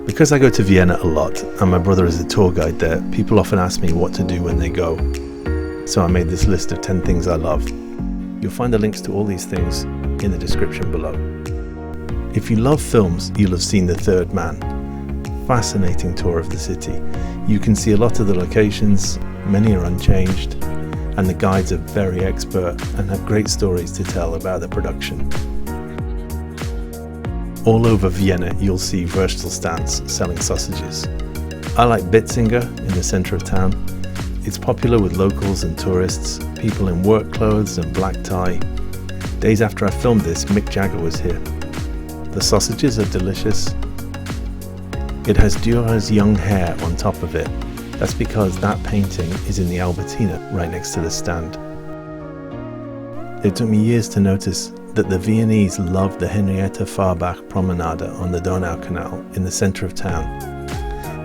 Because I go to Vienna a lot and my brother is a tour guide there, people often ask me what to do when they go. So I made this list of 10 things I love. You'll find the links to all these things in the description below. If you love films, you'll have seen The Third Man. Fascinating tour of the city. You can see a lot of the locations, many are unchanged, and the guides are very expert and have great stories to tell about the production. All over Vienna you'll see Würstel stands selling sausages. I like Bitzinger in the centre of town. It's popular with locals and tourists, people in work clothes and black tie. Days after I filmed this, Mick Jagger was here. The sausages are delicious. It has Dürer's young hair on top of it. That's because that painting is in the Albertina right next to the stand. It took me years to notice that the Viennese love the Henriette Fahrbach Promenade on the Donau Canal in the centre of town.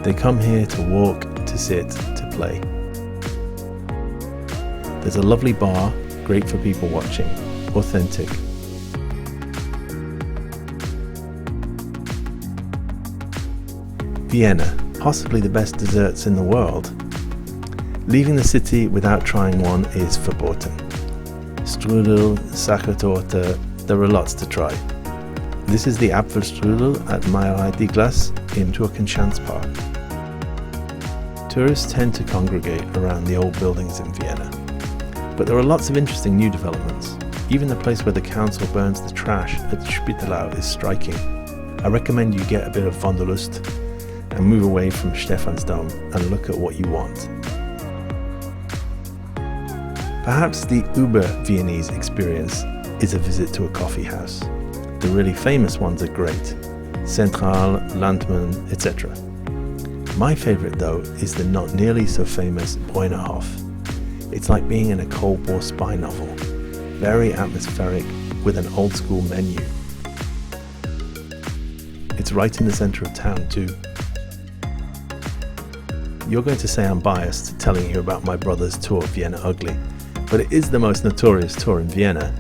They come here to walk, to sit, to play. There's a lovely bar, great for people watching, authentic. Vienna, possibly the best desserts in the world. Leaving the city without trying one is verboten. Strudel, Sachertorte, there are lots to try. This is the Apfelstrudel at Meierei die Glas in Turkenschanzpark. Tourists tend to congregate around the old buildings in Vienna, but there are lots of interesting new developments. Even the place where the council burns the trash at Spittelau is striking. I recommend you get a bit of Wanderlust and move away from Stephansdom and look at what you want. Perhaps the Uber-Viennese experience is a visit to a coffee house. The really famous ones are great, Central, Landmann, etc. My favourite though is the not nearly so famous Bräunerhof. It's like being in a Cold War spy novel, very atmospheric with an old school menu. It's right in the centre of town too. You're going to say I'm biased telling you about my brother's tour of Vienna Ugly, but it is the most notorious tour in Vienna,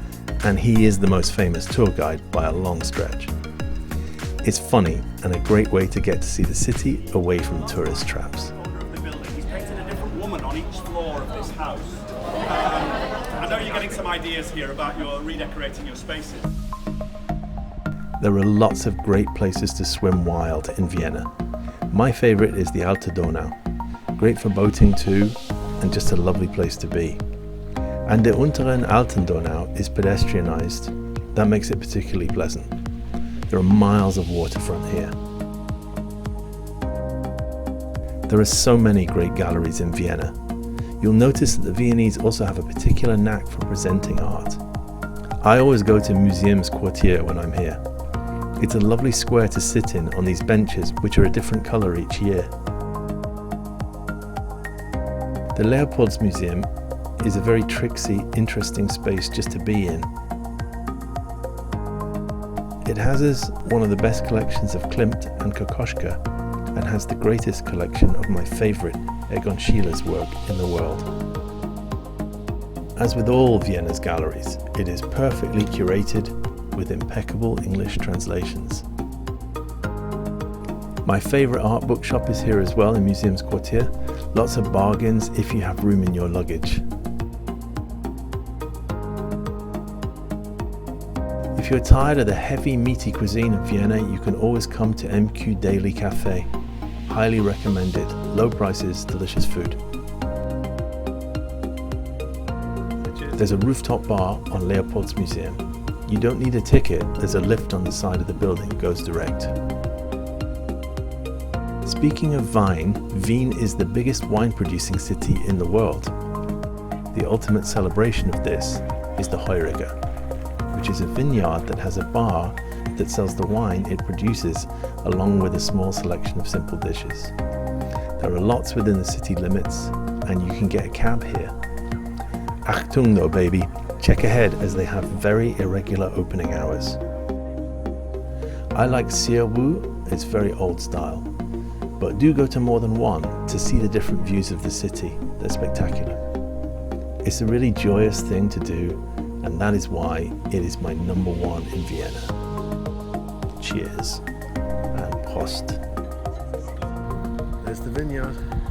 and he is the most famous tour guide by a long stretch. It's funny and a great way to get to see the city away from tourist traps. He's painted a different woman on each floor of this house. I know you're getting some ideas here about your redecorating your spaces. There are lots of great places to swim wild in Vienna. My favourite is the Alte Donau. Great for boating too, and just a lovely place to be. And the Unteren Alten Donau is pedestrianised. That makes it particularly pleasant. There are miles of waterfront here. There are so many great galleries in Vienna. You'll notice that the Viennese also have a particular knack for presenting art. I always go to Museumsquartier when I'm here. It's a lovely square to sit in on these benches, which are a different colour each year. The Leopoldsmuseum is a very tricksy, interesting space just to be in. It houses one of the best collections of Klimt and Kokoschka and has the greatest collection of my favourite Egon Schieler's work in the world. As with all Vienna's galleries, it is perfectly curated with impeccable English translations. My favourite art bookshop is here as well in Museumsquartier. Lots of bargains if you have room in your luggage. If you're tired of the heavy, meaty cuisine of Vienna, you can always come to MQ Daily Cafe. Highly recommended. Low prices, delicious food. There's a rooftop bar on Leopoldsmuseum. You don't need a ticket, there's a lift on the side of the building, it goes direct. Speaking of vine, Wien is the biggest wine producing city in the world. The ultimate celebration of this is the Heuriger, which is a vineyard that has a bar that sells the wine it produces along with a small selection of simple dishes. There are lots within the city limits and you can get a cab here. Achtung though baby, check ahead as they have very irregular opening hours. I like Sierwu, it's very old style. But do go to more than one to see the different views of the city. They're spectacular. It's a really joyous thing to do, and that is why it is my number one in Vienna. Cheers and Prost. There's the vineyard.